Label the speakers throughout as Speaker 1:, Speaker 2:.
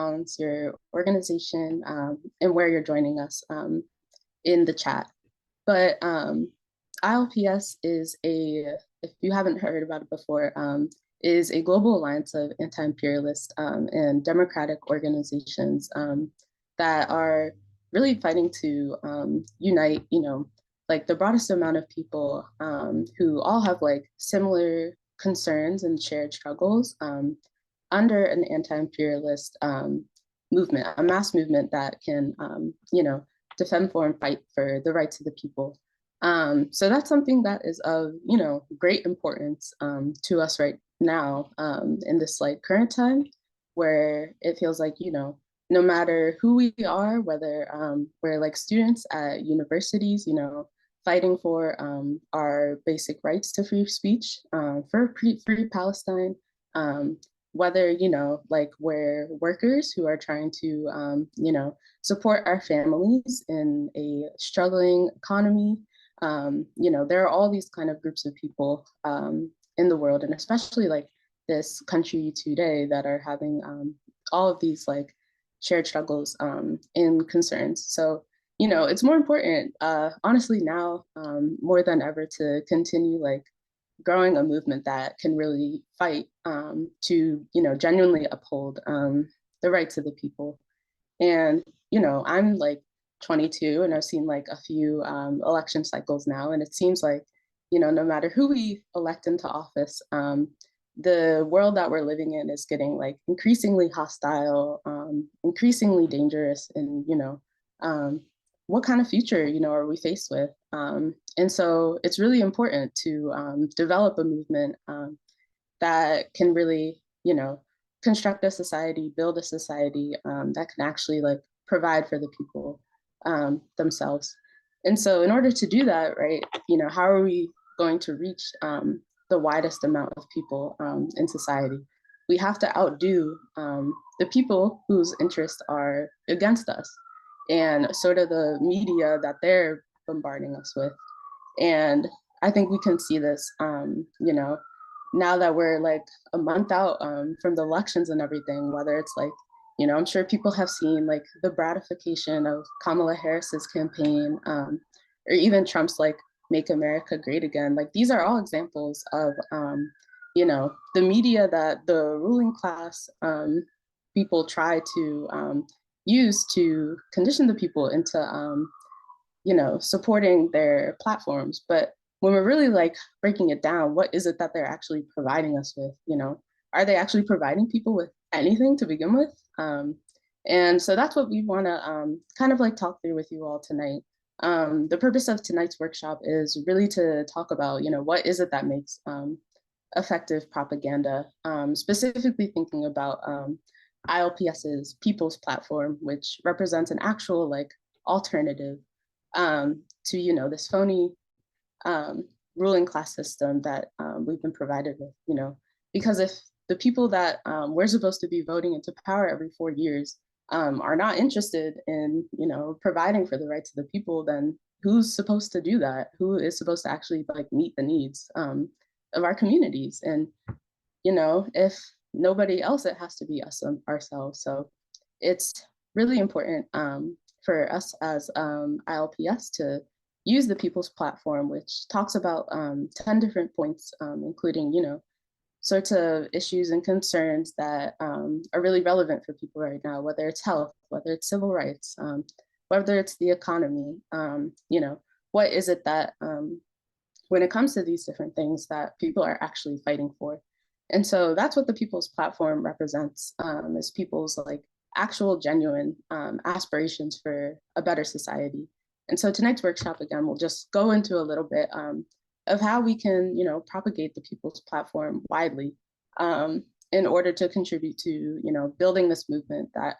Speaker 1: pronounce your organization, and where you're joining us in the chat. But ILPS is if you haven't heard about it before, is a global alliance of anti-imperialist and democratic organizations that are really fighting to unite, like the broadest amount of people who all have like similar concerns and shared struggles under an anti-imperialist movement, a mass movement that can, defend for and fight for the rights of the people. So that's something that is of, great importance to us right now in this like current time where it feels like, no matter who we are, whether we're like students at universities, fighting for our basic rights to free speech, for free Palestine, whether, like we're workers who are trying to, support our families in a struggling economy. There are all these kind of groups of people in the world, and especially like this country today that are having all of these like shared struggles and concerns. So, it's more important, honestly, now more than ever to continue like growing a movement that can really fight to, genuinely uphold the rights of the people. And, I'm like 22 and I've seen like a few election cycles now. And it seems like, no matter who we elect into office, the world that we're living in is getting like increasingly hostile, increasingly dangerous, and what kind of future are we faced with? And so it's really important to develop a movement that can really construct a society, build a society that can actually like provide for the people themselves. And so in order to do that, right, how are we going to reach the widest amount of people in society? We have to outdo the people whose interests are against us and sort of the media that they're bombarding us with. And I think we can see this, now that we're like a month out from the elections and everything, whether it's like, I'm sure people have seen like the gratification of Kamala Harris's campaign, or even Trump's like Make America Great Again. Like these are all examples of, the media that the ruling class people try to use to condition the people into, supporting their platforms. But when we're really like breaking it down, what is it that they're actually providing us with? Are they actually providing people with anything to begin with? And so that's what we want to kind of like talk through with you all tonight. The purpose of tonight's workshop is really to talk about, what is it that makes effective propaganda, specifically thinking about ILPS's People's Platform, which represents an actual like alternative to, this phony ruling class system that we've been provided with, because if the people that we're supposed to be voting into power every 4 years are not interested in, providing for the rights of the people, then who's supposed to do that? Who is supposed to actually like meet the needs of our communities? And, if nobody else, it has to be us ourselves. So it's really important for us as ILPS to use the People's Platform, which talks about 10 different points, including, sorts of issues and concerns that are really relevant for people right now, whether it's health, whether it's civil rights, whether it's the economy, what is it that, when it comes to these different things, that people are actually fighting for. And so that's what the People's Platform represents, is people's like actual genuine aspirations for a better society. And so tonight's workshop, again, will just go into a little bit of how we can, propagate the People's Platform widely in order to contribute to, building this movement that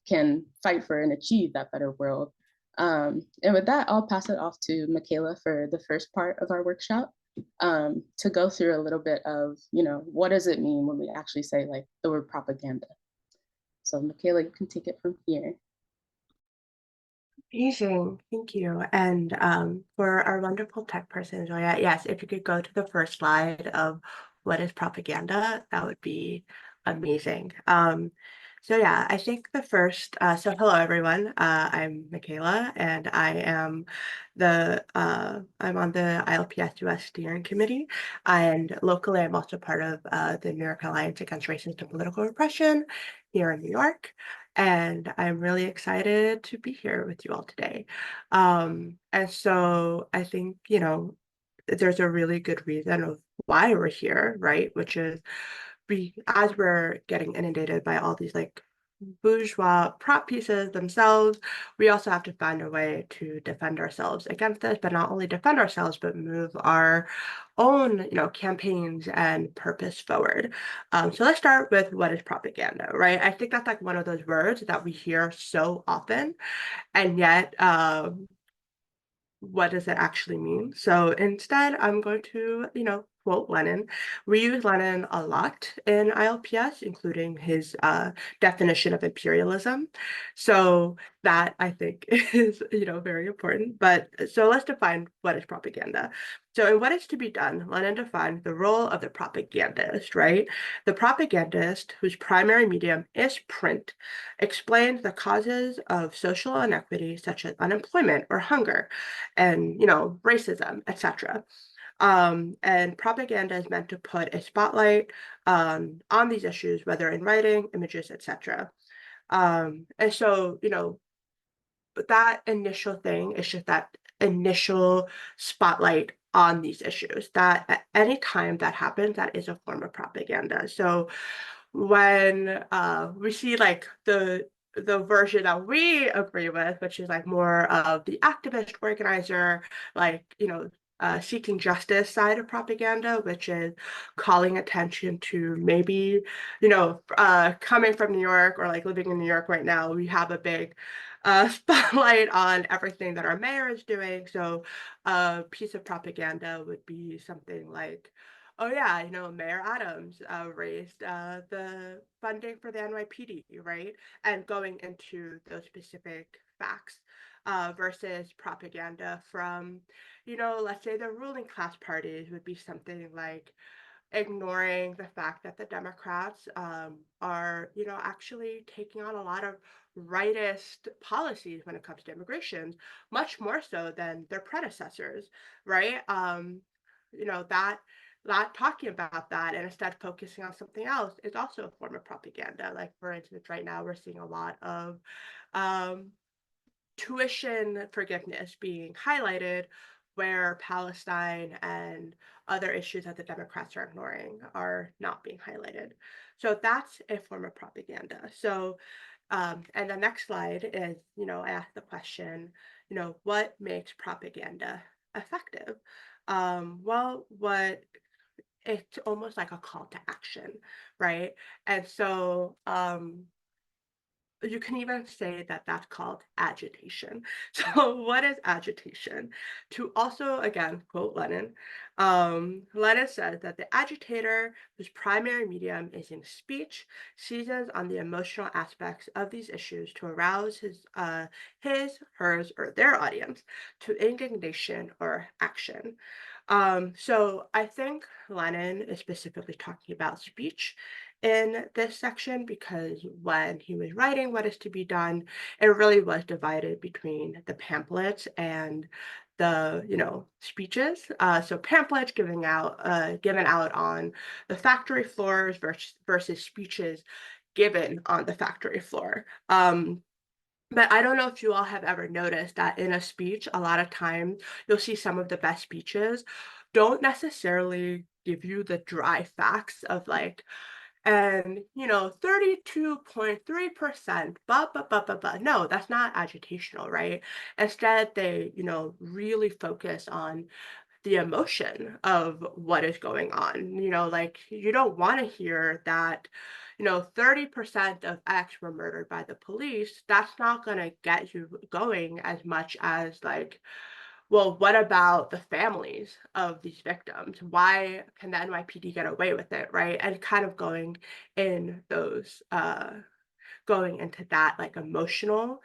Speaker 1: can fight for and achieve that better world. And with that, I'll pass it off to Michaela for the first part of our workshop to go through a little bit of, what does it mean when we actually say like the word propaganda? So Michaela, you can take it from here.
Speaker 2: Amazing, thank you. And for our wonderful tech person, Julia, yes, if you could go to the first slide of what is propaganda, that would be amazing. So yeah, I think the first, so hello everyone. I'm Michaela and I'm on the ILPS US steering committee, and locally I'm also part of the New York Alliance Against Racist and Political Repression here in New York. And I'm really excited to be here with you all today. And so I think, there's a really good reason of why we're here, right? Which is as we're getting inundated by all these like bourgeois prop pieces themselves, we also have to find a way to defend ourselves against this, but not only defend ourselves, but move our own, campaigns and purpose forward. So let's start with what is propaganda, right? I think that's like one of those words that we hear so often, and yet what does it actually mean? So instead, I'm going to, quote Lenin. We use Lenin a lot in ILPS, including his definition of imperialism. So that I think is, very important. But so let's define what is propaganda. So in What Is to Be Done, Lenin defined the role of the propagandist, right? The propagandist, whose primary medium is print, explains the causes of social inequity, such as unemployment or hunger, and racism, etc. And propaganda is meant to put a spotlight on these issues, whether in writing, images, etc. And so, but that initial thing is just that initial spotlight on these issues, that at any time that happens, that is a form of propaganda. So when we see like the version that we agree with, which is like more of the activist organizer, like, seeking justice side of propaganda, which is calling attention to maybe, coming from New York or like living in New York right now, we have a big spotlight on everything that our mayor is doing. So a piece of propaganda would be something like, oh yeah, Mayor Adams raised the funding for the NYPD, right? And going into those specific facts versus propaganda from, let's say the ruling class parties would be something like ignoring the fact that the Democrats are, actually taking on a lot of rightist policies when it comes to immigration, much more so than their predecessors, right? That not talking about that and instead focusing on something else is also a form of propaganda. Like, for instance, right now we're seeing a lot of um, tuition forgiveness being highlighted, where Palestine and other issues that the Democrats are ignoring are not being highlighted. So that's a form of propaganda. So, and the next slide is, I asked the question, what makes propaganda effective? What it's almost like a call to action, right? And so, you can even say that that's called agitation. So, what is agitation? To also, again, quote Lenin, Lenin says that the agitator, whose primary medium is in speech, seizes on the emotional aspects of these issues to arouse hers, or their audience to indignation or action. So, I think Lenin is specifically talking about speech in this section because when he was writing What Is to Be Done, it really was divided between the pamphlets and the speeches. So pamphlets given out on the factory floors versus speeches given on the factory floor. But I don't know if you all have ever noticed that in a speech, a lot of times you'll see some of the best speeches don't necessarily give you the dry facts of like, and 32.3%, blah. No, that's not agitational, right? Instead, they, really focus on the emotion of what is going on. Like, you don't want to hear that, 30% of X were murdered by the police. That's not going to get you going as much as like, well, what about the families of these victims? Why can the NYPD get away with it, right? And kind of going into that like emotional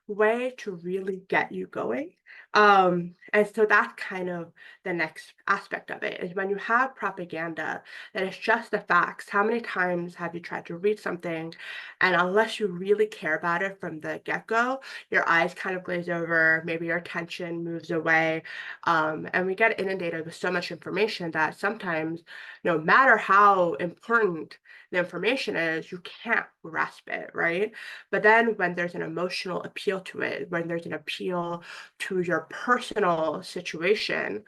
Speaker 2: way to really get you going. And so that's kind of the next aspect of it is when you have propaganda that is just the facts. How many times have you tried to read something, and unless you really care about it from the get-go, your eyes kind of glaze over, maybe your attention moves away, and we get inundated with so much information that sometimes, no matter how important the information is, you can't grasp it, right? But then when there's an emotional appeal to it, when there's an appeal to your personal situation,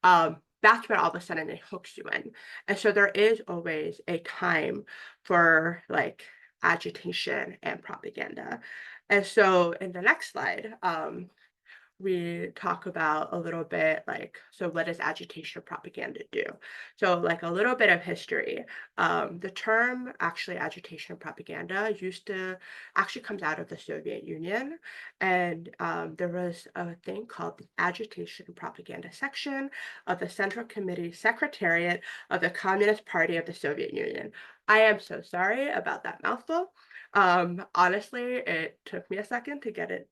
Speaker 2: that's when all of a sudden it hooks you in. And so there is always a time for like agitation and propaganda. And so in the next slide, we talk about a little bit like, so what does agitation or propaganda do? So like a little bit of history. The term actually agitation or propaganda used to actually comes out of the Soviet Union. And there was a thing called the Agitation and Propaganda Section of the Central Committee Secretariat of the Communist Party of the Soviet Union. I am so sorry about that mouthful. Honestly, it took me a second to get it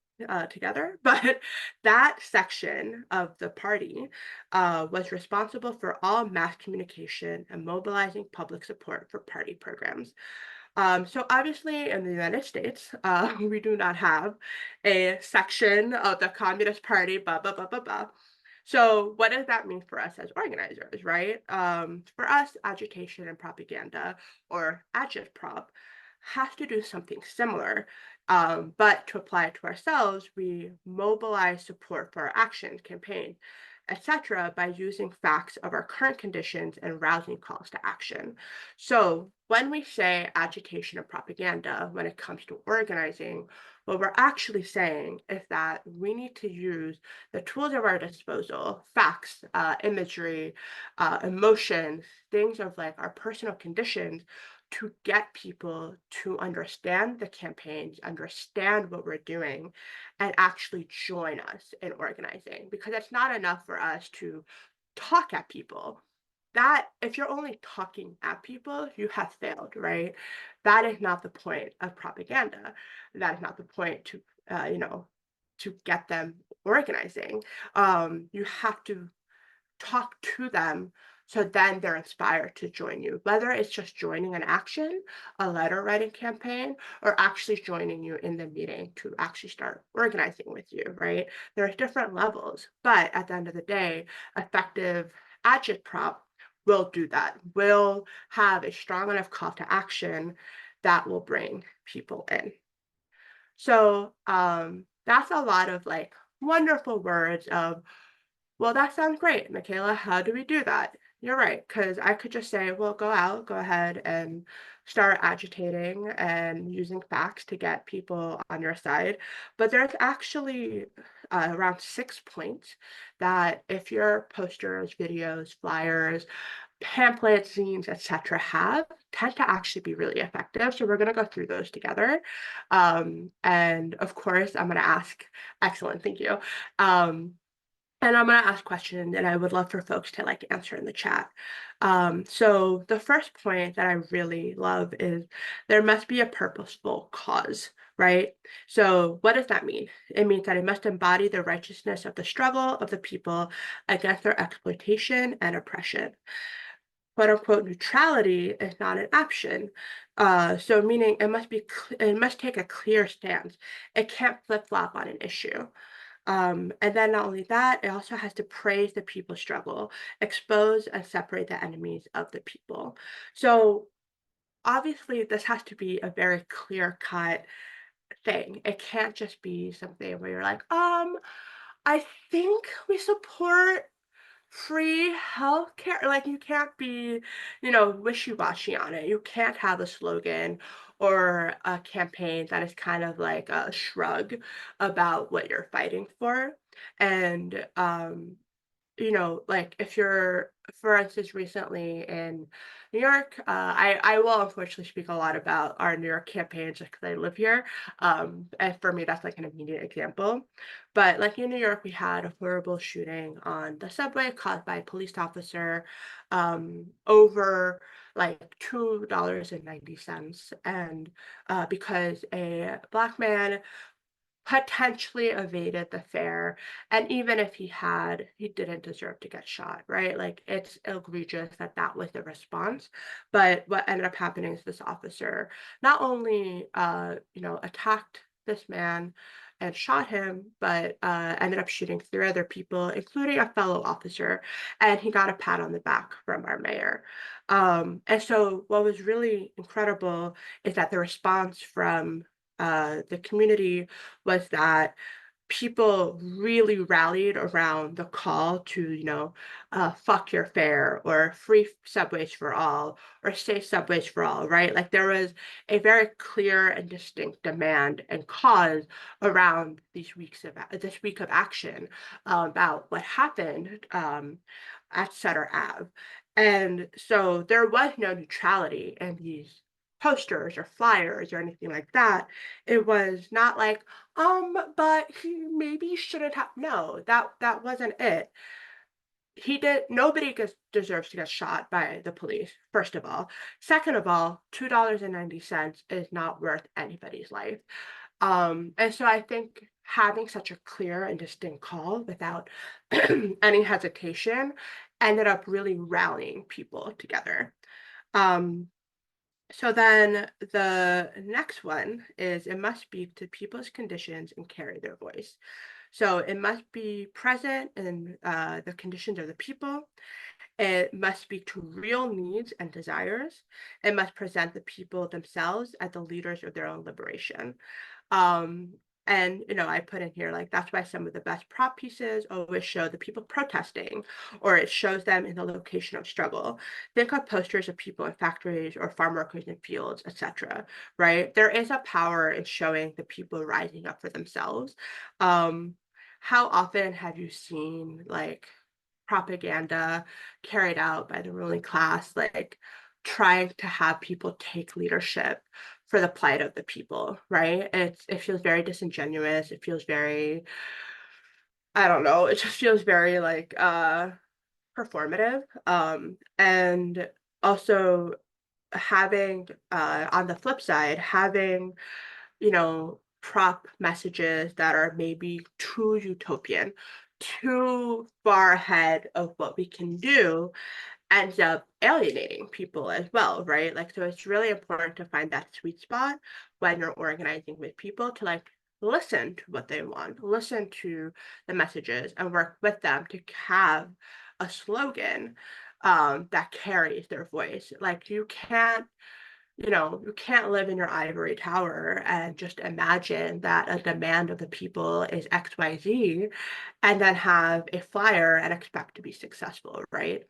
Speaker 2: together, but that section of the party was responsible for all mass communication and mobilizing public support for party programs. So obviously in the United States, we do not have a section of the Communist Party, blah, blah, blah, blah, blah. So what does that mean for us as organizers, right? For us, agitation and propaganda, or ILPS Prop, has to do something similar. But to apply it to ourselves, we mobilize support for our action, campaign, etc., by using facts of our current conditions and rousing calls to action. So when we say agitation and propaganda, when it comes to organizing, what we're actually saying is that we need to use the tools at our disposal, facts, imagery, emotions, things of like our personal conditions to get people to understand the campaigns, understand what we're doing, and actually join us in organizing. Because it's not enough for us to talk at people. That if you're only talking at people, you have failed, right? That is not the point of propaganda. That is not the point to, to get them organizing. You have to talk to them so then they're inspired to join you, whether it's just joining an action, a letter writing campaign, or actually joining you in the meeting to actually start organizing with you, right? There's different levels, but at the end of the day, effective agitprop will do that, will have a strong enough call to action that will bring people in. So that's a lot of like wonderful words of, well, that sounds great, Michaela. How do we do that? You're right, because I could just say, well, go out, go ahead and start agitating and using facts to get people on your side. But there's actually around 6 points that if your posters, videos, flyers, pamphlets, zines, etc., have tend to actually be really effective. So we're going to go through those together. And of course, I'm going to ask, excellent, thank you. And I'm going to ask questions, and I would love for folks to like answer in the chat. So the first point that I really love is there must be a purposeful cause, right? So what does that mean? It means that it must embody the righteousness of the struggle of the people against their exploitation and oppression. Quote unquote neutrality is not an option. So meaning it must take a clear stance. It can't flip flop on an issue. And then not only that, it also has to praise the people's struggle, expose and separate the enemies of the people. So obviously, this has to be a very clear cut thing. It can't just be something where you're like, I think we support free healthcare. Like you can't be, wishy-washy on it. You can't have a slogan or a campaign that is kind of like a shrug about what you're fighting for. And like if you're, for instance, recently in New York, I will unfortunately speak a lot about our New York campaigns just because I live here. And for me, that's like an immediate example. But like in New York, we had a horrible shooting on the subway caused by a police officer over like $2.90. And because a Black man potentially evaded the fare. And even if he had, he didn't deserve to get shot, right? Like it's egregious that that was the response. But what ended up happening is this officer not only, attacked this man and shot him, but ended up shooting three other people, including a fellow officer. And he got a pat on the back from our mayor. And so what was really incredible is that the response from the community was that people really rallied around the call to, fuck your fare or free subways for all or safe subways for all, right? Like there was a very clear and distinct demand and cause around this week of action about what happened at Sutter Ave. And so there was no neutrality in these posters or flyers or anything like that. It was not like, but he maybe shouldn't have. No, that wasn't it. He did. Nobody deserves to get shot by the police. First of all, second of all, $2.90 is not worth anybody's life. And so I think having such a clear and distinct call without any hesitation ended up really rallying people together. Um, so then the next one is it must speak to people's conditions and carry their voice. So it must be present in the conditions of the people. It must speak to real needs and desires. It must present the people themselves as the leaders of their own liberation. Um, and I put in here like that's why some of the best prop pieces always show the people protesting, or it shows them in the location of struggle. Think of posters of people in factories or farm workers in fields, etc. Right? There is a power in showing the people rising up for themselves. Um, how often have you seen like propaganda carried out by the ruling class, like trying to have people take leadership for the plight of the people, right? It feels very disingenuous. It feels very, I don't know, it just feels very like performative. And also having on the flip side, having prop messages that are maybe too utopian, too far ahead of what we can do ends up alienating people as well, right? Like, so it's really important to find that sweet spot when you're organizing with people to like listen to what they want, listen to the messages, and work with them to have a slogan that carries their voice. Like, you can't live in your ivory tower and just imagine that a demand of the people is XYZ and then have a flyer and expect to be successful, right?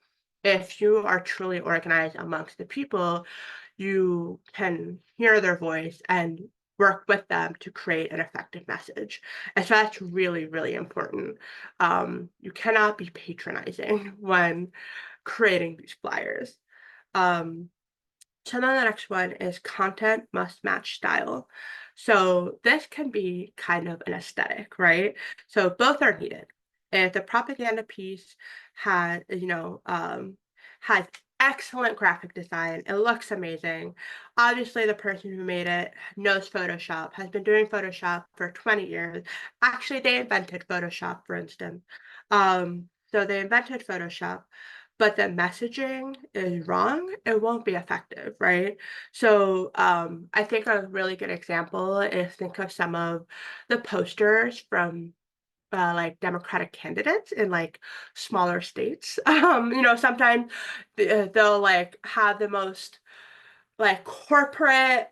Speaker 2: If you are truly organized amongst the people, you can hear their voice and work with them to create an effective message. And so that's really, really important. You cannot be patronizing when creating these flyers. Um, so then the next one is content must match style. So this can be kind of an aesthetic, right? So both are needed. If the propaganda piece has excellent graphic design, it looks amazing. Obviously, the person who made it knows Photoshop, has been doing Photoshop for 20 years. Actually, they invented Photoshop, for instance. So they invented Photoshop, but the messaging is wrong, it won't be effective, right? So I think a really good example is think of some of the posters from like Democratic candidates in like smaller states. Sometimes they'll like have the most like corporate,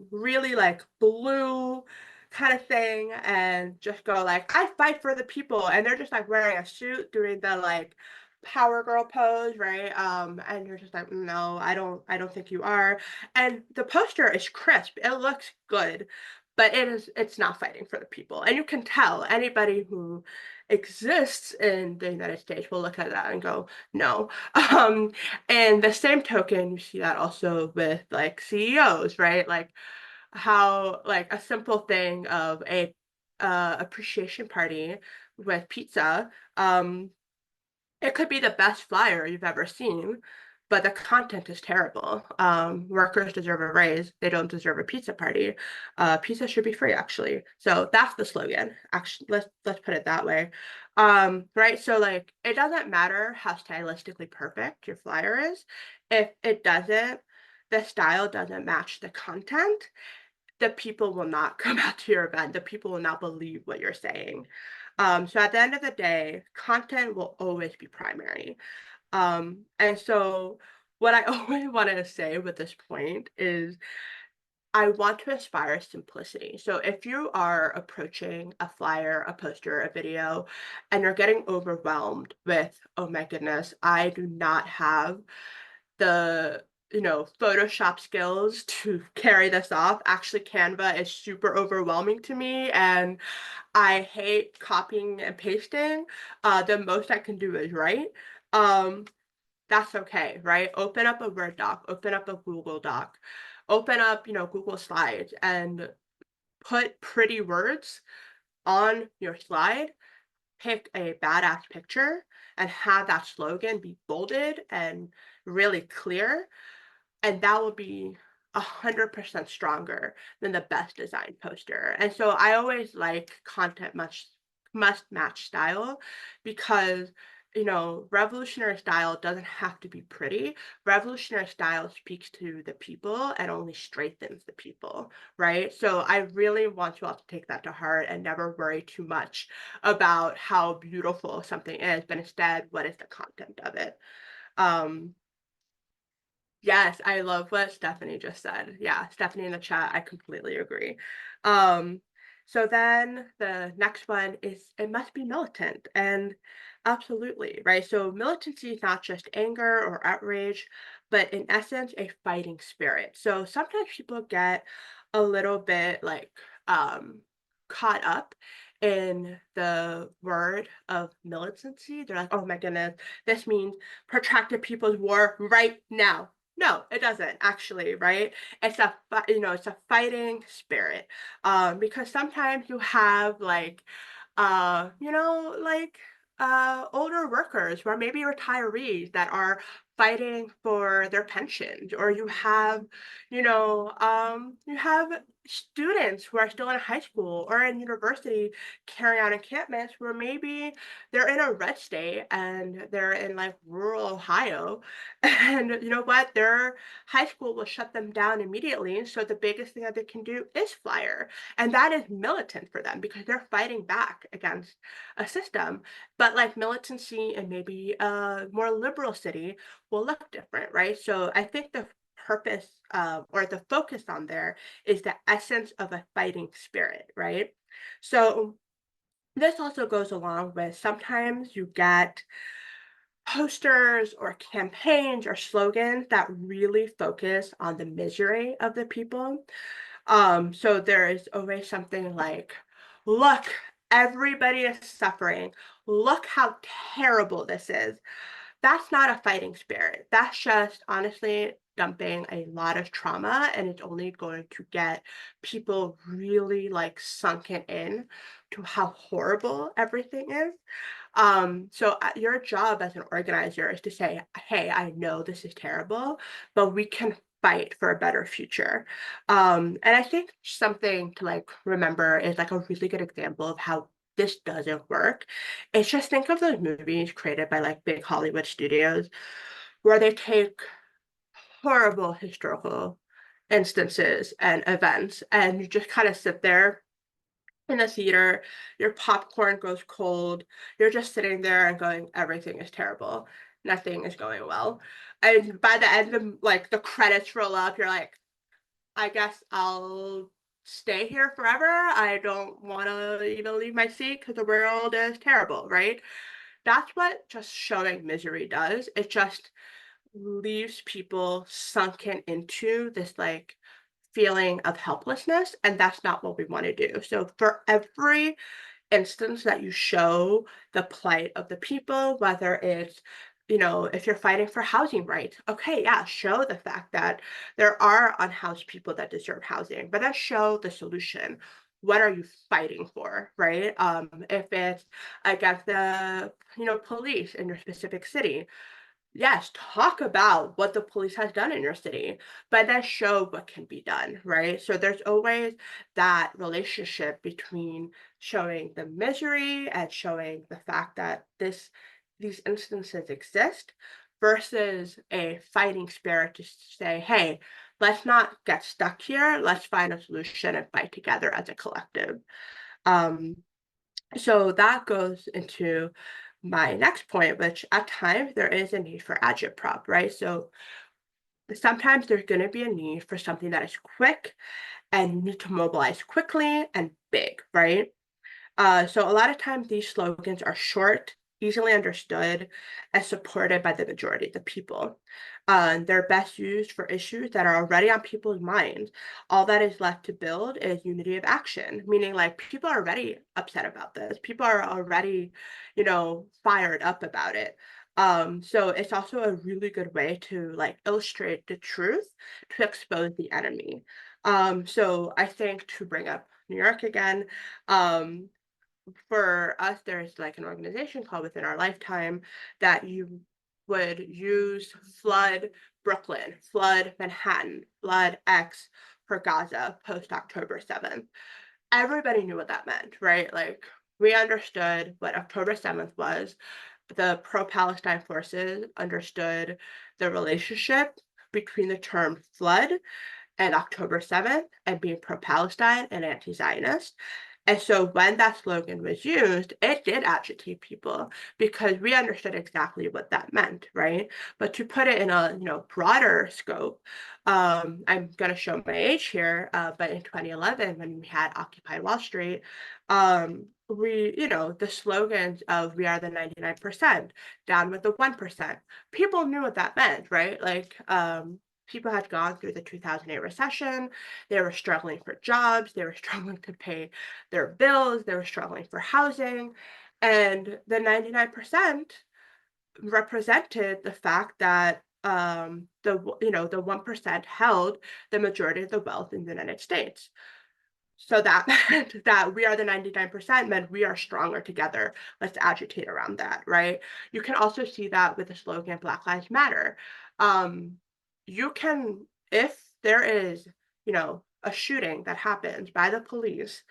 Speaker 2: really like blue kind of thing and just go like, I fight for the people. And they're just like wearing a suit doing the like power girl pose, right? And you're just like, no, I don't think you are. And the poster is crisp. It looks good, but it's not fighting for the people. And you can tell anybody who exists in the United States will look at that and go, no. Um, and the same token, you see that also with like CEOs, right? Like how like a simple thing of a appreciation party with pizza, it could be the best flyer you've ever seen, but the content is terrible. Workers deserve a raise. They don't deserve a pizza party. Pizza should be free, actually. So that's the slogan. Actually, let's put it that way. Right? So like it doesn't matter how stylistically perfect your flyer is. If it doesn't, the style doesn't match the content, the people will not come out to your event. The people will not believe what you're saying. So at the end of the day, content will always be primary. And so what I always want to say with this point is I want to aspire simplicity. So if you are approaching a flyer, a poster, a video, and you're getting overwhelmed with, oh my goodness, I do not have the Photoshop skills to carry this off. Actually, Canva is super overwhelming to me, and I hate copying and pasting. The most I can do is write. Um, that's okay, right? Open up a Word doc, open up a Google Doc, open up, Google Slides and put pretty words on your slide, pick a badass picture and have that slogan be bolded and really clear, and that will be 100% stronger than the best designed poster. And so I always like content much must match style because revolutionary style doesn't have to be pretty. Revolutionary style speaks to the people and only strengthens the people, right? So I really want you all to take that to heart and never worry too much about how beautiful something is, but instead, what is the content of it? Um, Yes, I love what Stephanie just said. Yeah, Stephanie in the chat, I completely agree. Um, so then the next one is it must be militant. And absolutely, right? So militancy is not just anger or outrage, but in essence, a fighting spirit. So sometimes people get a little bit like caught up in the word of militancy. They're like, oh my goodness, this means protracted people's war right now. No, it doesn't actually, right? It's a fighting spirit. Because sometimes you have like, older workers or maybe retirees that are fighting for their pensions, or you have students who are still in high school or in university carrying out encampments where maybe they're in a red state and they're in like rural Ohio, and you know what? Their high school will shut them down immediately. So the biggest thing that they can do is flyer. And that is militant for them because they're fighting back against a system. But like militancy in maybe a more liberal city will look different, right? So I think the purpose or the focus on there is the essence of a fighting spirit, right? So this also goes along with sometimes you get posters or campaigns or slogans that really focus on the misery of the people. So there is always something like, look, everybody is suffering. Look how terrible this is. That's not a fighting spirit. That's just honestly dumping a lot of trauma, and it's only going to get people really like sunken in to how horrible everything is. So your job as an organizer is to say, hey, I know this is terrible, but we can fight for a better future. And I think something to like remember is like a really good example of how this doesn't work. It's just think of those movies created by like big Hollywood studios where they take horrible historical instances and events and you just kind of sit there in the theater, your popcorn goes cold, you're just sitting there and going, everything is terrible, nothing is going well. And by the end of like the credits roll up, you're like, I guess I'll stay here forever. I don't want to even leave my seat because the world is terrible, right? That's what just showing misery does. It just leaves people sunken into this like feeling of helplessness, and that's not what we want to do. So for every instance that you show the plight of the people, whether it's if you're fighting for housing rights, okay, yeah, show the fact that there are unhoused people that deserve housing, but then show the solution. What are you fighting for, right? If it's against the police in your specific city, yes, talk about what the police has done in your city, but then show what can be done, right? So there's always that relationship between showing the misery and showing the fact that these instances exist versus a fighting spirit to say, hey, let's not get stuck here. Let's find a solution and fight together as a collective. Um, so that goes into my next point, which at times there is a need for agitprop, right? So sometimes there's going to be a need for something that is quick and you need to mobilize quickly and big, right? So a lot of times these slogans are short, easily understood, and supported by the majority of the people. They're best used for issues that are already on people's minds. All that is left to build is unity of action, meaning like people are already upset about this. People are already, fired up about it. So it's also a really good way to like illustrate the truth to expose the enemy. So I think to bring up New York again, um, for us, there's like an organization called Within Our Lifetime that you would use flood Brooklyn, flood Manhattan, flood X for Gaza post October 7th. Everybody knew what that meant, right? Like we understood what October 7th was. The pro Palestine forces understood the relationship between the term flood and October 7th and being pro Palestine and anti Zionist. And so when that slogan was used, it did agitate people because we understood exactly what that meant, right? But to put it in a broader scope, I'm going to show my age here, but in 2011, when we had Occupy Wall Street, the slogans of "We are the 99%," "Down with the 1%," people knew what that meant, right? Like, people had gone through the 2008 recession. They were struggling for jobs. They were struggling to pay their bills. They were struggling for housing. And the 99% represented the fact that the 1% held the majority of the wealth in the United States. So that meant that we are the 99% meant we are stronger together. Let's agitate around that, right? You can also see that with the slogan Black Lives Matter. Um, you can, if there is, a shooting that happens by the police,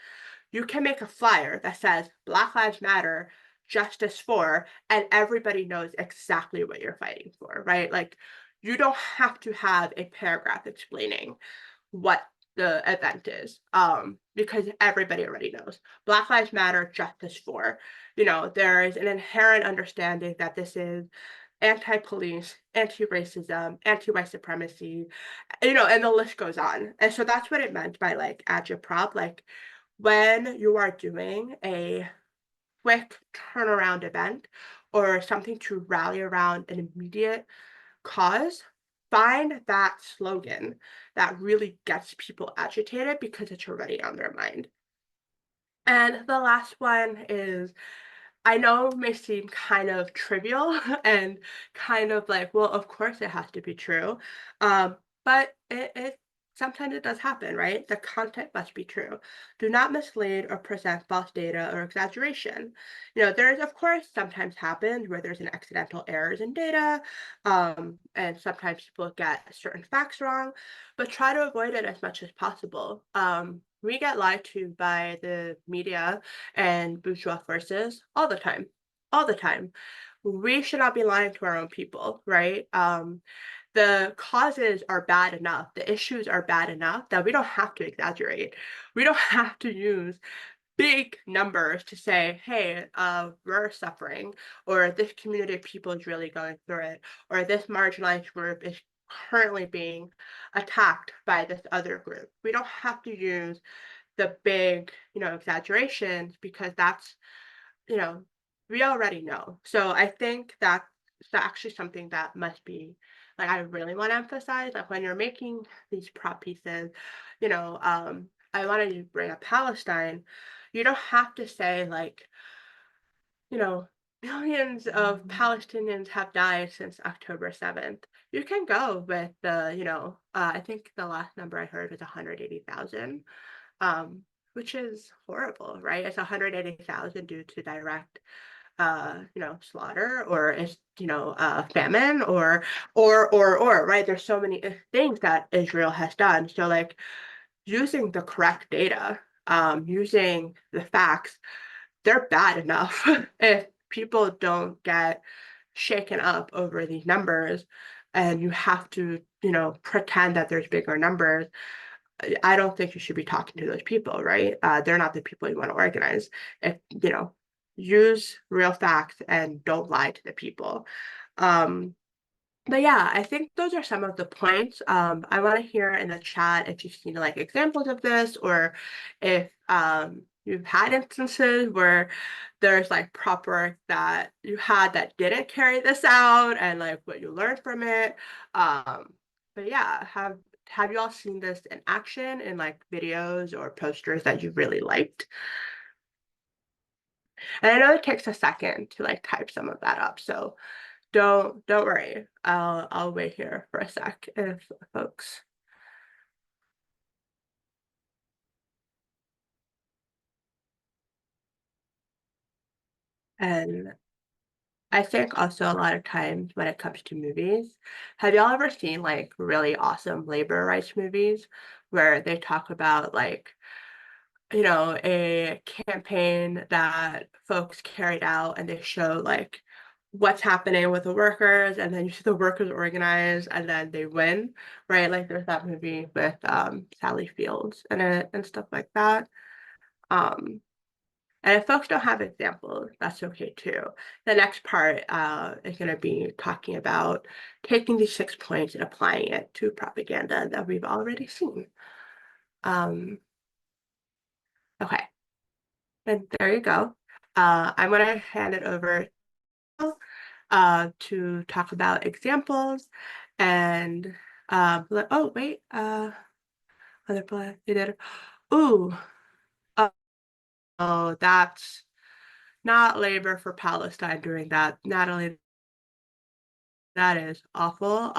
Speaker 2: you can make a flyer that says Black Lives Matter, justice for, and everybody knows exactly what you're fighting for, right? Like you don't have to have a paragraph explaining what the event is because everybody already knows Black Lives Matter, justice for. There is an inherent understanding that this is anti-police, anti-racism, anti-white supremacy, and the list goes on. And so that's what it meant by like agitprop. Like when you are doing a quick turnaround event or something to rally around an immediate cause, find that slogan that really gets people agitated because it's already on their mind. And the last one is I know it may seem kind of trivial and kind of like, well, of course it has to be true. But it sometimes it does happen, right? The content must be true. Do not mislead or present false data or exaggeration. There's of course sometimes happens where there's an accidental errors in data, and sometimes people get certain facts wrong, but try to avoid it as much as possible. We get lied to by the media and bourgeois forces all the time, all the time. We should not be lying to our own people, right? The causes are bad enough, the issues are bad enough that we don't have to exaggerate. We don't have to use big numbers to say, hey, we're suffering, or this community of people is really going through it, or this marginalized group is currently being attacked by this other group. We don't have to use the big, exaggerations because that's, you know, we already know. So I think that's actually something that must be like I really want to emphasize like when you're making these prop pieces, I wanted to bring up Palestine. You don't have to say like, you know, millions of Palestinians have died since October 7th. You can go with the, I think the last number I heard was 180,000, which is horrible, right? It's 180,000 due to direct slaughter, or is, famine, right? There's so many things that Israel has done. So like using the correct data, using the facts, they're bad enough. If people don't get shaken up over these numbers and you have to, pretend that there's bigger numbers, I don't think you should be talking to those people, right? They're not the people you want to organize. If, use real facts and don't lie to the people. Um, but yeah, I think those are some of the points. I want to hear in the chat if you've seen like examples of this, or if you've had instances where there's like prop work that you had that didn't carry this out, and like what you learned from it. But yeah, have you all seen this in action in like videos or posters that you really liked? And I know it takes a second to like type some of that up, so don't worry. I'll wait here for a sec if folks. And I think also a lot of times when it comes to movies, have y'all ever seen like really awesome labor rights movies where they talk about like, a campaign that folks carried out, and they show like what's happening with the workers, and then you see the workers organize and then they win, right? Like there's that movie with Sally Fields and it and stuff like that. Um, and if folks don't have examples, that's okay too. The next part is going to be talking about taking these 6 points and applying it to propaganda that we've already seen. Okay, and there you go. I'm going to hand it over to talk about examples and oh wait, other play you did. Ooh, uh, oh, that's not Labor for Palestine doing that. Natalie, that is awful.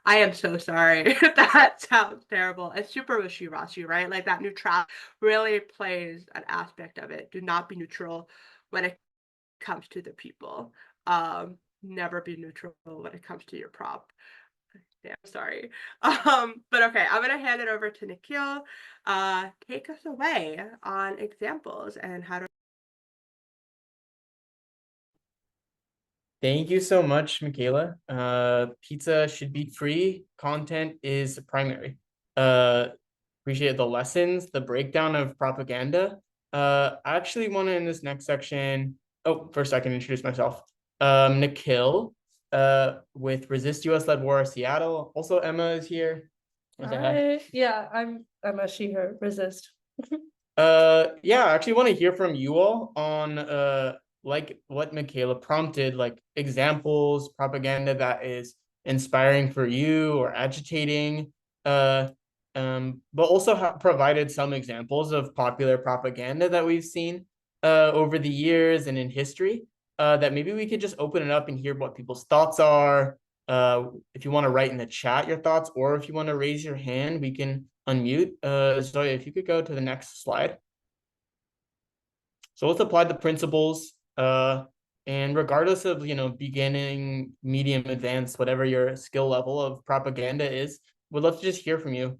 Speaker 2: I am so sorry. That sounds terrible. It's super wishy-washy, right? Like that neutral really plays an aspect of it. Do not be neutral when it comes to the people. Never be neutral when it comes to your prop. Yeah, sorry. But okay, I'm gonna hand it over to Nikhil. Take us away on examples and how to.
Speaker 3: Thank you so much, Michaela. Pizza should be free. Content is primary. Appreciate the lessons, the breakdown of propaganda. I actually want to, in this next section, oh, first I can introduce myself. Nikhil, with Resist US-Led War Seattle. Also, Emma is here.
Speaker 4: Hi. Yeah, I'm a she, her, resist.
Speaker 3: Yeah, I actually want to hear from you all on like what Michaela prompted, like examples, propaganda that is inspiring for you or agitating. But also provided some examples of popular propaganda that we've seen over the years and in history. That maybe we could just open it up and hear what people's thoughts are. If you want to write in the chat your thoughts, or if you want to raise your hand, we can unmute. Zoya, if you could go to the next slide. So let's apply the principles. And regardless of, beginning, medium, advanced, whatever your skill level of propaganda is, we'd love to just hear from you.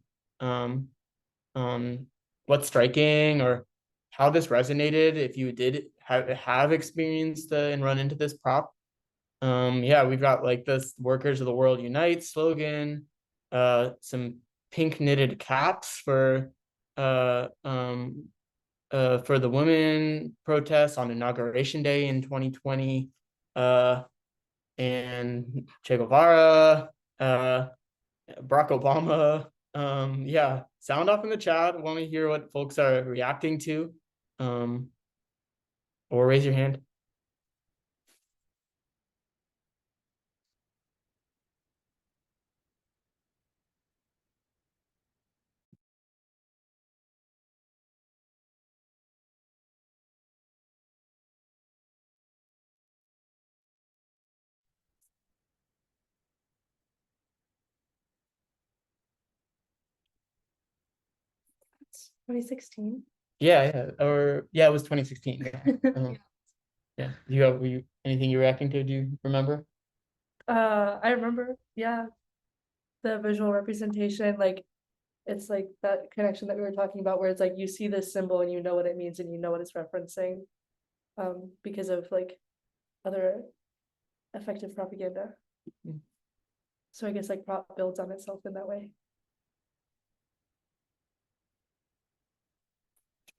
Speaker 3: What's striking, or how this resonated, if you did have experienced and run into this prop. Yeah, we've got like this "Workers of the World Unite" slogan, some pink knitted caps for the women protests on Inauguration Day in 2020, and Che Guevara, Barack Obama. Yeah, sound off in the chat. I want to hear what folks are reacting to, or raise your hand.
Speaker 4: It's 2016.
Speaker 3: Yeah, or yeah, it was 2016. Yeah. Were you anything you were reacting to? Do you remember?
Speaker 4: I remember, yeah, the visual representation, like it's like that connection that we were talking about where it's like you see this symbol and you know what it means and you know what it's referencing, because of like other effective propaganda.
Speaker 3: Mm.
Speaker 4: So I guess like prop builds on itself in that way.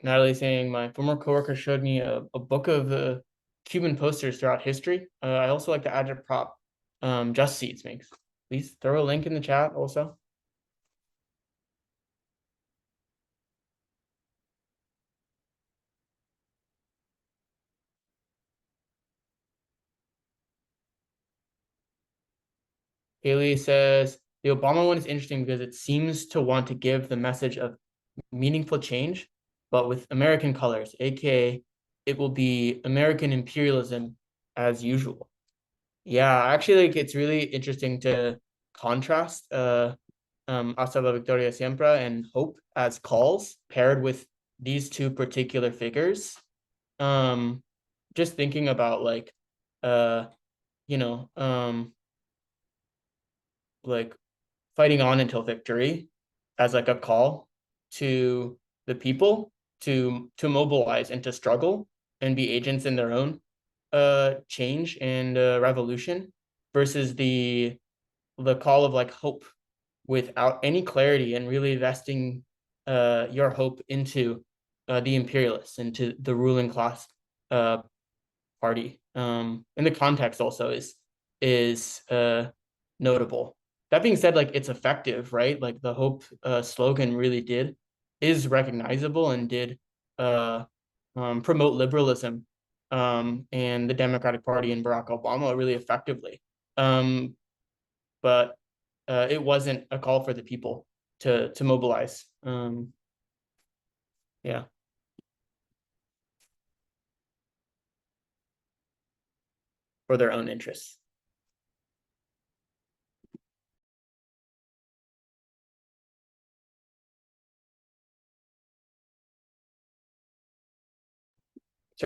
Speaker 3: Natalie saying my former coworker showed me a book of the Cuban posters throughout history. I also like the agit prop Just Seeds makes. Please throw a link in the chat also. Haley says the Obama one is interesting because it seems to want to give the message of meaningful change, but with American colors, aka it will be American imperialism as usual. Yeah, actually, like it's really interesting to contrast Hasta la Victoria Siempre and Hope as calls paired with these two particular figures. Just thinking about like you know, like fighting on until victory as like a call to the people to mobilize and to struggle and be agents in their own change and revolution versus the call of like hope without any clarity and really vesting your hope into the imperialists, into the ruling class party. And the context also is notable. That being said, like it's effective, right? Like the hope slogan really is recognizable and did promote liberalism and the Democratic Party and Barack Obama really effectively. But it wasn't a call for the people to mobilize. Yeah. For their own interests.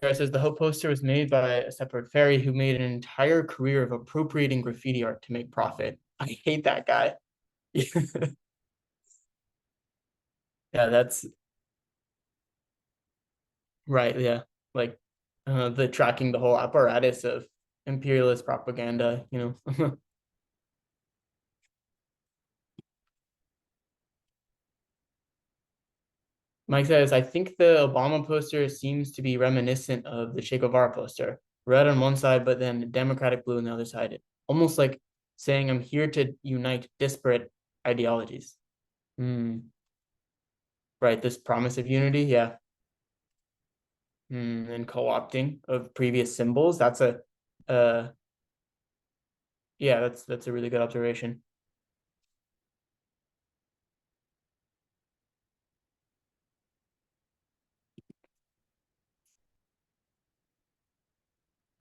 Speaker 3: Sarah says the Hope poster was made by a separate fairy who made an entire career of appropriating graffiti art to make profit. I hate that guy. Yeah, that's right. Yeah, like the tracking the whole apparatus of imperialist propaganda, you know. Mike says, I think the Obama poster seems to be reminiscent of the Che Guevara poster. Red on one side, but then Democratic blue on the other side. Almost like saying, I'm here to unite disparate ideologies. Right, this promise of unity, yeah. And co-opting of previous symbols. That's a yeah, that's a really good observation.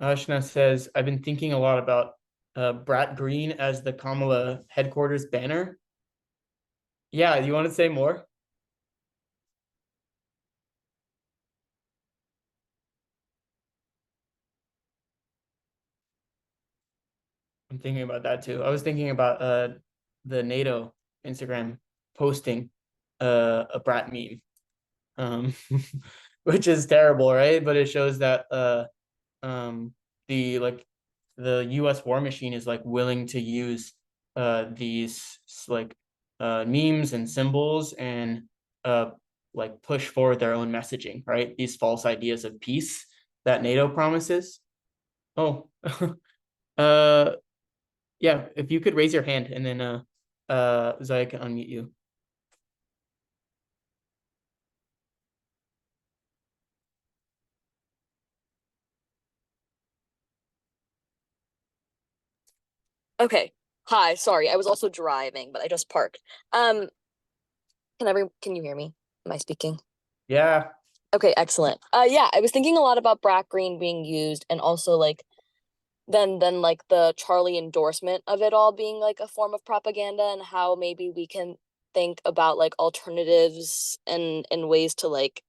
Speaker 3: Ashna says, I've been thinking a lot about Brat Green as the Kamala headquarters banner. Yeah, you want to say more? I'm thinking about that too. I was thinking about the NATO Instagram posting a Brat meme, which is terrible, right? But it shows that the like the US war machine is like willing to use these like memes and symbols and like push forward their own messaging, right? These false ideas of peace that NATO promises. Oh, yeah, if you could raise your hand and then Zaya can unmute you.
Speaker 5: Okay. Hi, sorry. I was also driving, but I just parked. Can you hear me? Am I speaking?
Speaker 3: Yeah.
Speaker 5: Okay, excellent. Yeah, I was thinking a lot about Brat Green being used and also like then like the Charlie endorsement of it all being like a form of propaganda and how maybe we can think about like alternatives and ways to like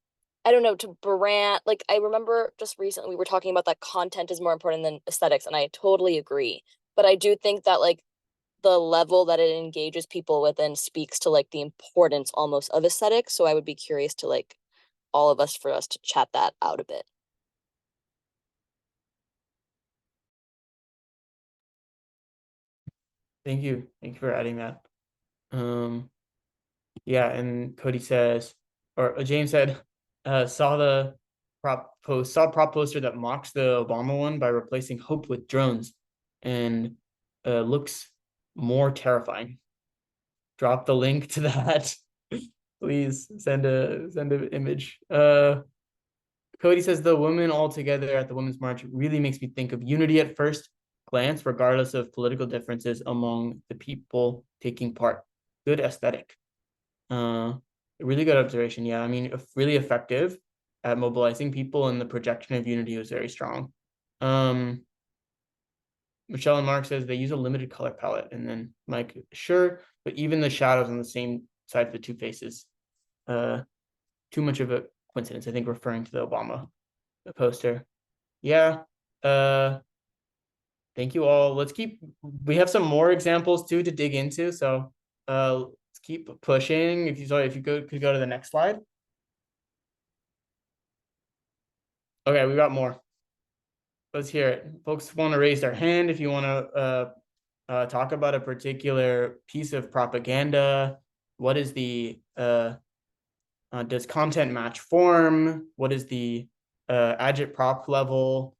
Speaker 5: I don't know, to brand, like I remember just recently we were talking about that content is more important than aesthetics, and I totally agree. But I do think that like the level that it engages people with and speaks to like the importance almost of aesthetics. So I would be curious to like all of us for us to chat that out a bit.
Speaker 3: Thank you. Thank you for adding that. Yeah, and Cody says, or James said, saw prop poster that mocks the Obama one by replacing hope with drones, and looks more terrifying. Drop the link to that. Please send an image. Cody says the women all together at the Women's March really makes me think of unity at first glance, regardless of political differences among the people taking part. Good aesthetic. Really good observation. Yeah, I mean, really effective at mobilizing people, and the projection of unity was very strong. Michelle and Mark says they use a limited color palette, and then Mike, sure, but even the shadows on the same side of the two faces, too much of a coincidence. I think referring to the Obama poster. Yeah. Thank you all. We have some more examples too to dig into. So let's keep pushing. If you could go to the next slide. Okay, we got more. Let's hear it. Folks want to raise their hand if you want to talk about a particular piece of propaganda. What is the does content match form? What is the agitprop level?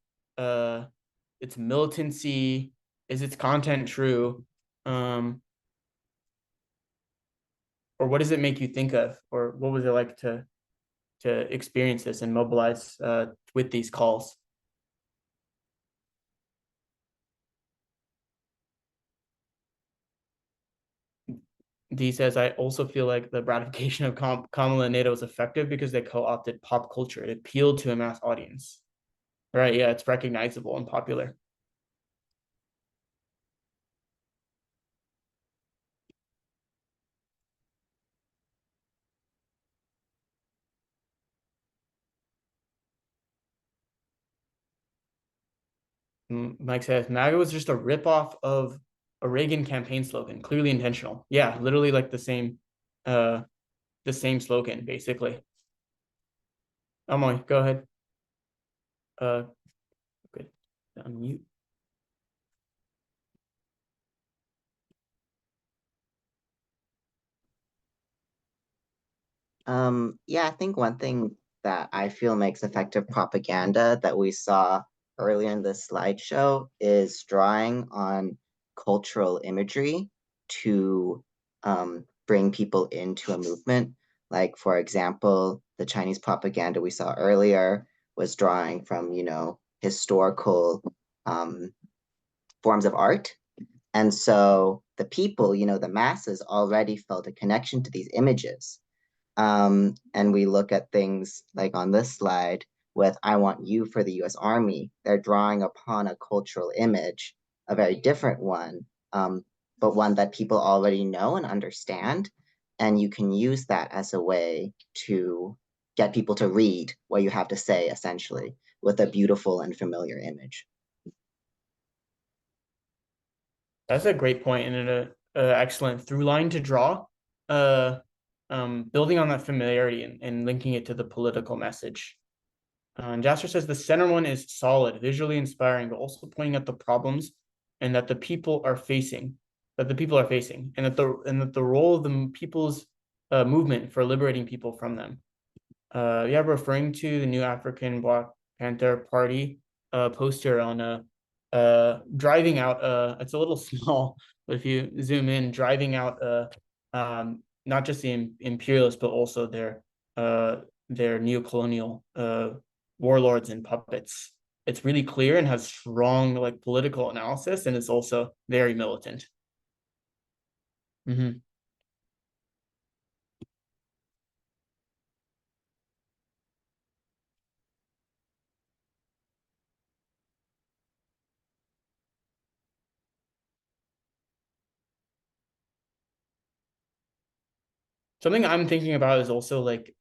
Speaker 3: Its militancy? Is its content true? Or what does it make you think of? Or what was it like to experience this and mobilize with these calls? D says, I also feel like the ratification of Kamala and NATO was effective because they co-opted pop culture. It appealed to a mass audience. Right, yeah, it's recognizable and popular. Mike says, MAGA was just a ripoff of a Reagan campaign slogan, clearly intentional. Yeah, literally like the same slogan, basically. Amoy, go ahead. Good. Unmute.
Speaker 6: Yeah, I think one thing that I feel makes effective propaganda that we saw earlier in this slideshow is drawing on cultural imagery to bring people into a movement. Like, for example, the Chinese propaganda we saw earlier was drawing from, historical forms of art. And so the people, the masses already felt a connection to these images. And we look at things like on this slide with I Want You for the US Army. They're drawing upon a cultural image, a very different one, but one that people already know and understand. And you can use that as a way to get people to read what you have to say, essentially, with a beautiful and familiar image.
Speaker 3: That's a great point and an excellent through line to draw. Building on that familiarity and linking it to the political message. And Jasper says the center one is solid, visually inspiring, but also pointing at the problems and that the people are facing, and that the role of the people's movement for liberating people from them. Yeah, referring to the new African Black Panther Party poster on driving out it's a little small, but if you zoom in, driving out not just the imperialists, but also their neocolonial warlords and puppets. It's really clear and has strong like political analysis, and it's also very militant. Mm-hmm. Something I'm thinking about is also like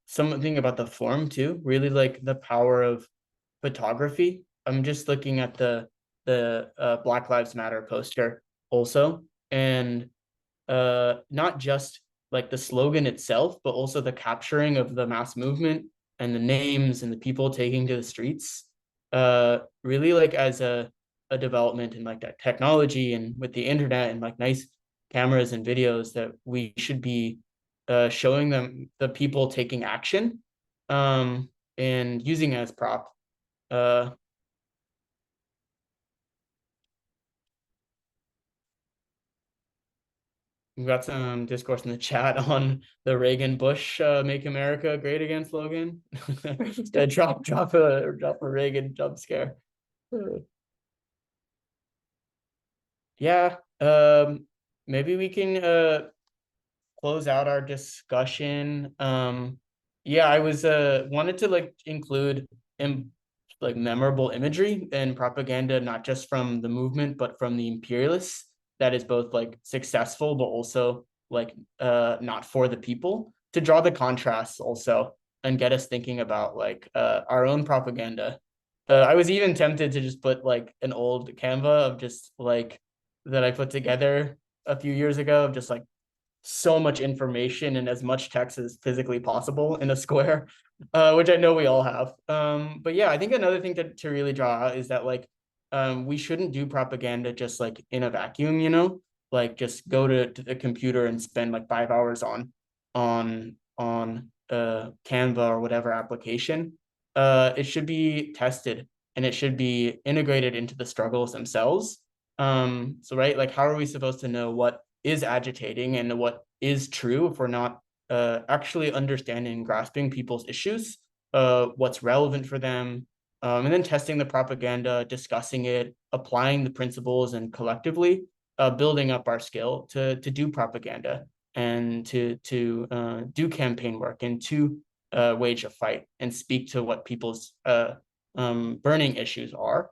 Speaker 3: something about the form too, really like the power of photography. I'm just looking at the Black Lives Matter poster also, and not just like the slogan itself, but also the capturing of the mass movement and the names and the people taking to the streets. Really like as a development in like that technology and with the internet and like nice cameras and videos, that we should be showing them the people taking action, and using it as prop. Uh, we've got some discourse in the chat on the Reagan Bush "Make America Great Again" slogan. drop a Reagan jump scare. Yeah, maybe we can close out our discussion. Yeah, I was wanted to like include like memorable imagery and propaganda, not just from the movement, but from the imperialists, that is both like successful, but also like not for the people, to draw the contrasts also and get us thinking about like our own propaganda. I was even tempted to just put like an old Canva of just like that I put together a few years ago of just like so much information and as much text as physically possible in a square, which I know we all have. But yeah, I think another thing to really draw out is that like we shouldn't do propaganda just like in a vacuum, you know, like just go to the computer and spend like 5 hours on Canva or whatever application. It should be tested and it should be integrated into the struggles themselves. So right, like how are we supposed to know what is agitating and what is true if we're not actually understanding and grasping people's issues, what's relevant for them, and then testing the propaganda, discussing it, applying the principles, and collectively building up our skill to do propaganda and to do campaign work and to wage a fight and speak to what people's burning issues are.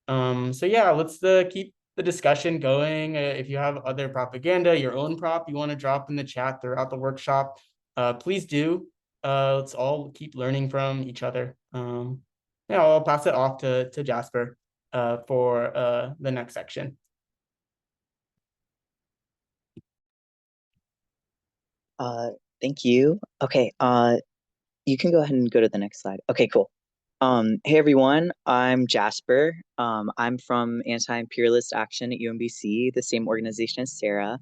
Speaker 3: So yeah, let's keep the discussion going. If you have other propaganda, your own prop you want to drop in the chat throughout the workshop, please do. Let's all keep learning from each other. Yeah, I'll pass it off to Jasper for the next section.
Speaker 7: Thank you. Okay, you can go ahead and go to the next slide. Okay, cool. Hey everyone, I'm Jasper. I'm from Anti-Imperialist Action at UMBC, the same organization as Sarah,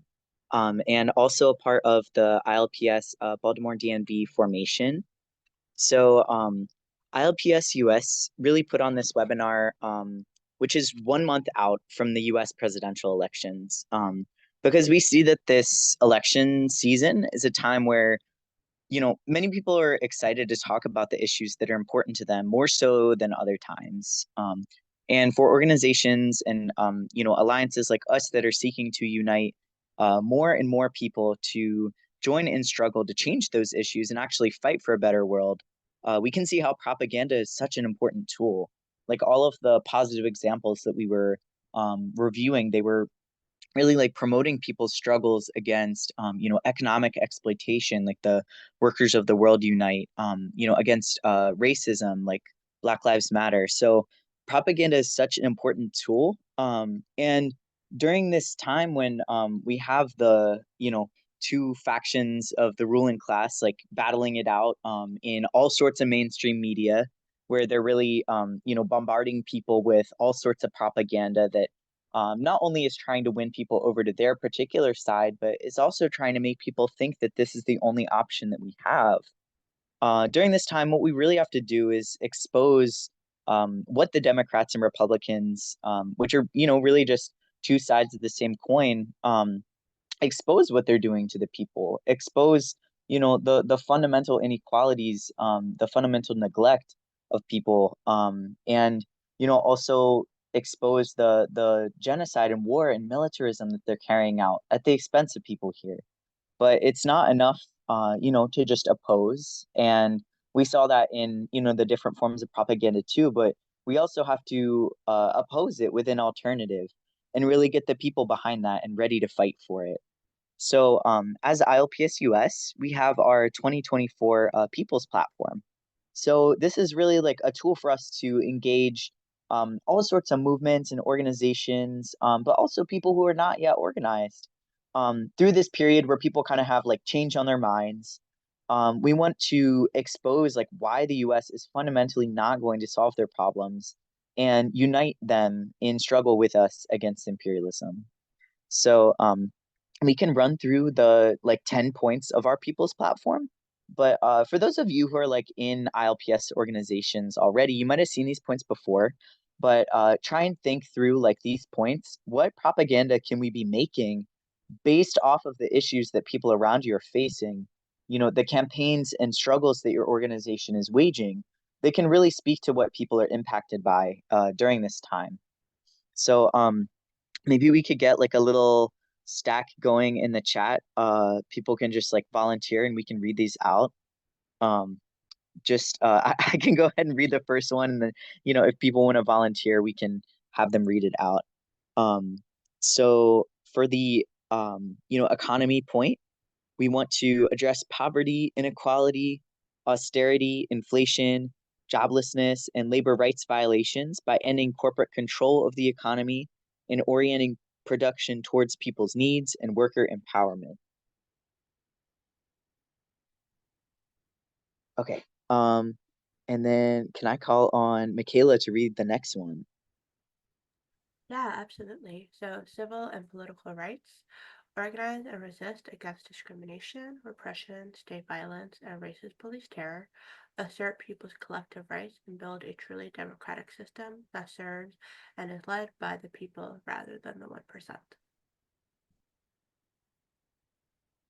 Speaker 7: and also a part of the ILPS Baltimore DNB formation. So ILPS US really put on this webinar, which is 1 month out from the US presidential elections, because we see that this election season is a time where many people are excited to talk about the issues that are important to them more so than other times. And for organizations and alliances like us that are seeking to unite more and more people to join in struggle to change those issues and actually fight for a better world, we can see how propaganda is such an important tool. Like all of the positive examples that we were reviewing, they were really like promoting people's struggles against economic exploitation, like the Workers of the World Unite, against racism, like Black Lives Matter. So propaganda is such an important tool, and during this time when we have the two factions of the ruling class like battling it out in all sorts of mainstream media, where they're really bombarding people with all sorts of propaganda that not only is trying to win people over to their particular side, but is also trying to make people think that this is the only option that we have. During this time, what we really have to do is expose what the Democrats and Republicans, which are, really just two sides of the same coin, expose what they're doing to the people, expose, the fundamental inequalities, the fundamental neglect of people, and, also expose the genocide and war and militarism that they're carrying out at the expense of people here. But it's not enough, to just oppose. And we saw that in, the different forms of propaganda too, but we also have to oppose it with an alternative and really get the people behind that and ready to fight for it. So as ILPS US, we have our 2024 People's Platform. So this is really like a tool for us to engage all sorts of movements and organizations, but also people who are not yet organized. Through this period where people kind of have like change on their minds, we want to expose like why the US is fundamentally not going to solve their problems and unite them in struggle with us against imperialism. So we can run through the like 10 points of our People's Platform. But for those of you who are like in ILPS organizations already, you might have seen these points before. But try and think through like these points. What propaganda can we be making based off of the issues that people around you are facing? You know, the campaigns and struggles that your organization is waging, they can really speak to what people are impacted by during this time. So maybe we could get like a little stack going in the chat. People can just like volunteer and we can read these out. Just I can go ahead and read the first one, and then if people want to volunteer, we can have them read it out. So for the economy point, we want to address poverty, inequality, austerity, inflation, joblessness, and labor rights violations by ending corporate control of the economy and orienting production towards people's needs and worker empowerment. Okay. And then can I call on Michaela to read the next one?
Speaker 2: Yeah, absolutely. So civil and political rights. Organize and resist against discrimination, repression, state violence, and racist police terror. Assert people's collective rights and build a truly democratic system that serves and is led by the people rather than the 1%.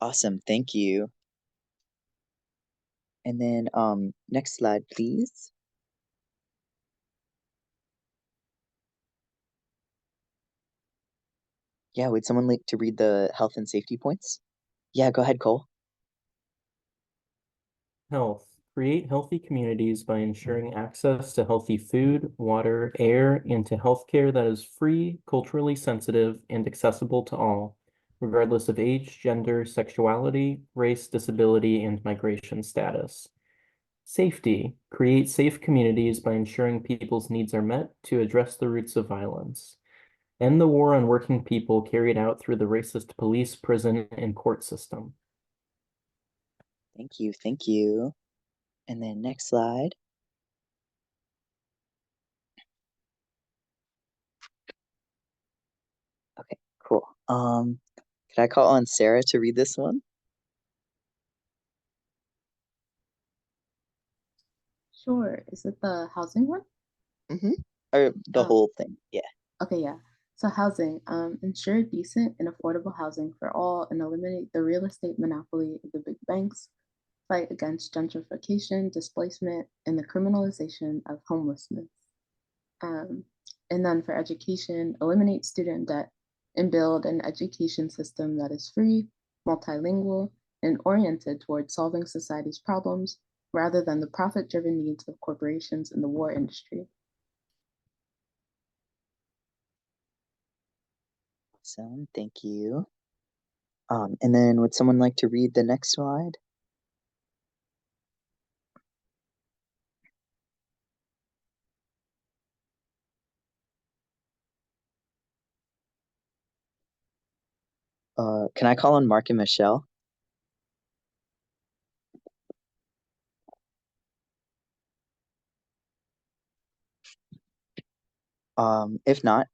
Speaker 7: Awesome, thank you. And then next slide, please. Yeah, would someone like to read the health and safety points? Yeah, go ahead, Cole.
Speaker 8: Health. Create healthy communities by ensuring access to healthy food, water, air, and to healthcare that is free, culturally sensitive, and accessible to all, regardless of age, gender, sexuality, race, disability, and migration status. Safety. Create safe communities by ensuring people's needs are met to address the roots of violence. End the war on working people carried out through the racist police, prison, and court system.
Speaker 7: Thank you, thank you. And then next slide. Okay, cool. Could I call on Sarah to read this one?
Speaker 1: Sure. Is it the housing one?
Speaker 7: Mm-hmm. Or the whole thing, yeah.
Speaker 1: Okay, yeah. So housing, ensure decent and affordable housing for all and eliminate the real estate monopoly of the big banks, fight against gentrification, displacement, and the criminalization of homelessness. And then for education, eliminate student debt and build an education system that is free, multilingual, and oriented towards solving society's problems rather than the profit-driven needs of corporations in the war industry.
Speaker 7: Awesome, thank you. And then would someone like to read the next slide? Can I call on Mark and Michelle? If not,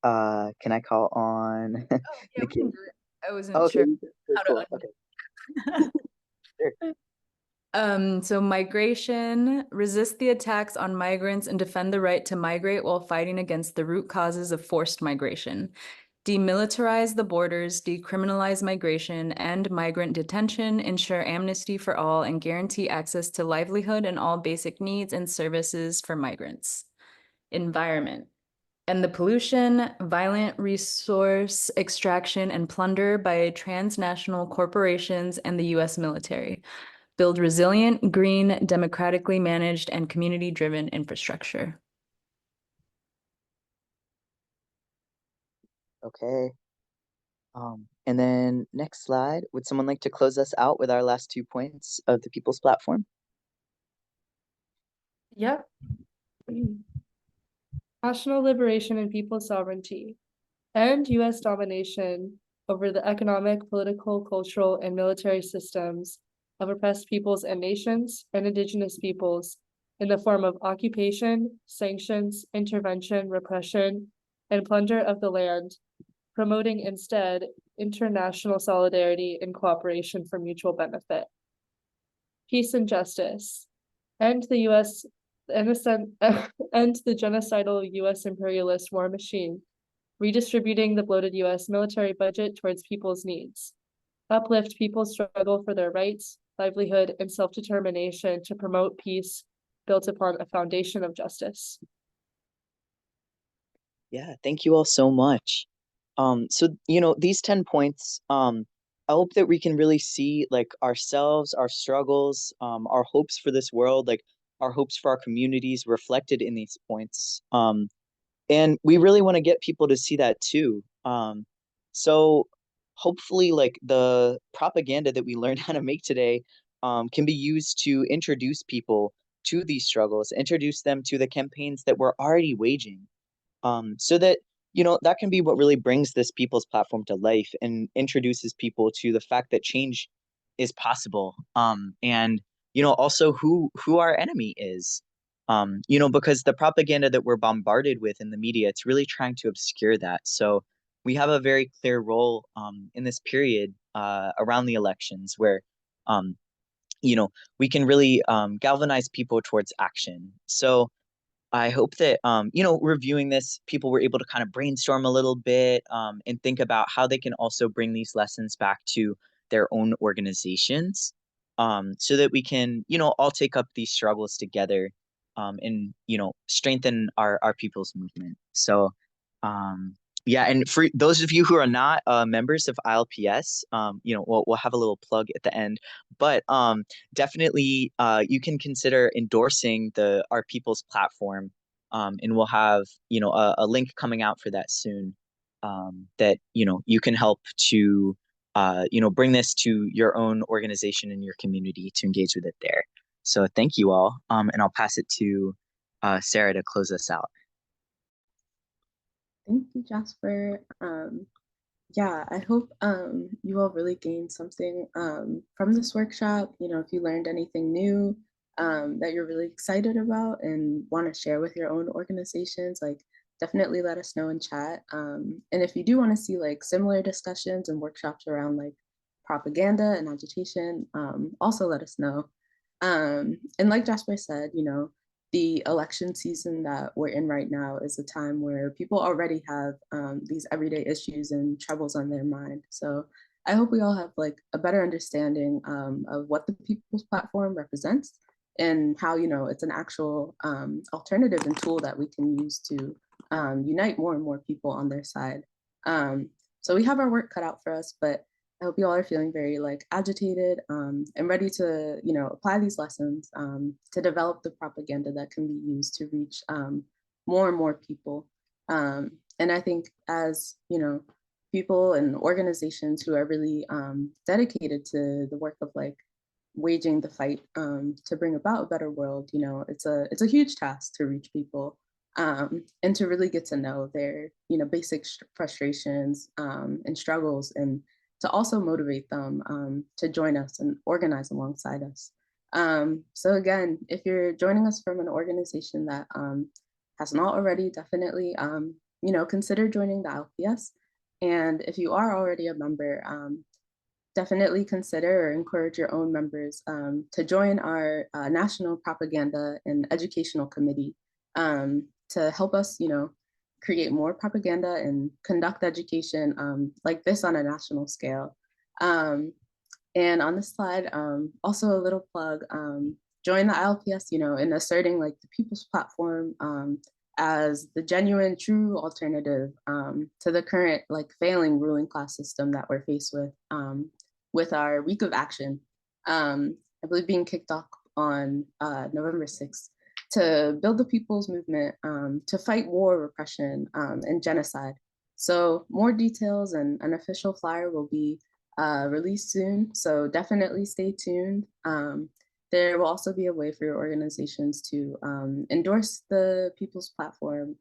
Speaker 7: can I call on
Speaker 9: Oh, yeah, we
Speaker 7: Nikki?
Speaker 9: can do it. I wasn't
Speaker 7: Okay,
Speaker 9: sure how
Speaker 7: cool.
Speaker 9: to.
Speaker 7: Okay. Sure.
Speaker 9: So migration, resist the attacks on migrants and defend the right to migrate while fighting against the root causes of forced migration. Demilitarize the borders, decriminalize migration, end migrant detention, ensure amnesty for all, and guarantee access to livelihood and all basic needs and services for migrants. Environment. And the pollution, violent resource extraction, and plunder by transnational corporations and the US military. Build resilient, green, democratically managed, and community-driven infrastructure.
Speaker 7: Okay. And then next slide, would someone like to close us out with our last 2 points of the People's Platform?
Speaker 4: Yeah. National liberation and people's sovereignty. End US domination over the economic, political, cultural, and military systems of oppressed peoples and nations and indigenous peoples in the form of occupation, sanctions, intervention, repression, and plunder of the land, promoting instead international solidarity and cooperation for mutual benefit. Peace and justice. End the US end the genocidal US imperialist war machine, redistributing the bloated US military budget towards people's needs. Uplift people's struggle for their rights, livelihood, and self-determination to promote peace built upon a foundation of justice.
Speaker 7: Yeah, thank you all so much. So these 10 points, I hope that we can really see like ourselves, our struggles, our hopes for this world, like our hopes for our communities reflected in these points. And we really want to get people to see that too. So hopefully like the propaganda that we learned how to make today can be used to introduce people to these struggles, introduce them to the campaigns that we're already waging. So that that can be what really brings this People's Platform to life and introduces people to the fact that change is possible. And also who our enemy is. Because the propaganda that we're bombarded with in the media, it's really trying to obscure that. So we have a very clear role in this period around the elections where we can really galvanize people towards action. So I hope that reviewing this, people were able to kind of brainstorm a little bit and think about how they can also bring these lessons back to their own organizations, so that we can all take up these struggles together, and strengthen our people's movement. So yeah, and for those of you who are not members of ILPS, we'll have a little plug at the end, but definitely you can consider endorsing our People's Platform, and we'll have a link coming out for that soon, that you can help to bring this to your own organization and your community to engage with it there. So thank you all, and I'll pass it to Sarah to close us out.
Speaker 1: Thank you, Jasper. Yeah, I hope you all really gained something from this workshop. If you learned anything new that you're really excited about and want to share with your own organizations, like definitely let us know in chat. And if you do want to see like similar discussions and workshops around like propaganda and agitation, also let us know. And like Jasper said, the election season that we're in right now is a time where people already have these everyday issues and troubles on their mind. So I hope we all have like a better understanding of what the People's Platform represents and how, it's an actual alternative and tool that we can use to unite more and more people on their side. So we have our work cut out for us, but I hope you all are feeling very like agitated and ready to, apply these lessons to develop the propaganda that can be used to reach more and more people. And I think as, people and organizations who are really dedicated to the work of like waging the fight to bring about a better world, it's a huge task to reach people and to really get to know their, basic frustrations and struggles, and to also motivate them to join us and organize alongside us. So again, if you're joining us from an organization that has not already, definitely, consider joining the ILPS. And if you are already a member, definitely consider or encourage your own members to join our National Propaganda and Educational Committee to help us, create more propaganda and conduct education like this on a national scale. And on this slide, also a little plug, join the ILPS, in asserting like the People's Platform as the genuine, true alternative to the current like failing ruling class system that we're faced with our week of action, I believe being kicked off on November 6th. To build the people's movement, to fight war, repression, and genocide. So more details and an official flyer will be released soon. So definitely stay tuned. There will also be a way for your organizations to endorse the People's Platform.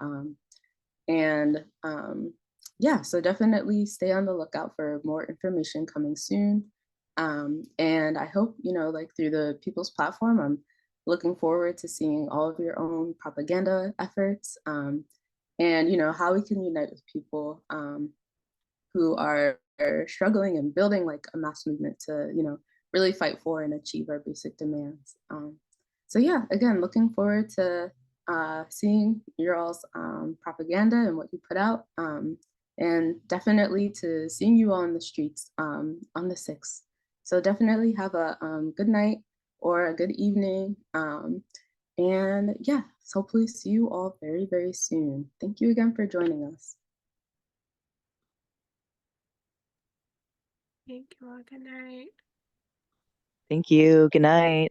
Speaker 1: Yeah, so definitely stay on the lookout for more information coming soon. And I hope, like through the People's Platform, I'm looking forward to seeing all of your own propaganda efforts, and, how we can unite with people who are struggling and building like a mass movement to, really fight for and achieve our basic demands. So yeah, again, looking forward to seeing your all's propaganda and what you put out, and definitely to seeing you all in the streets on the 6th. So definitely have a good night or a good evening. And yeah, so hopefully see you all very, very soon. Thank you again for joining us.
Speaker 2: Thank you all. Good night.
Speaker 7: Thank you. Good night.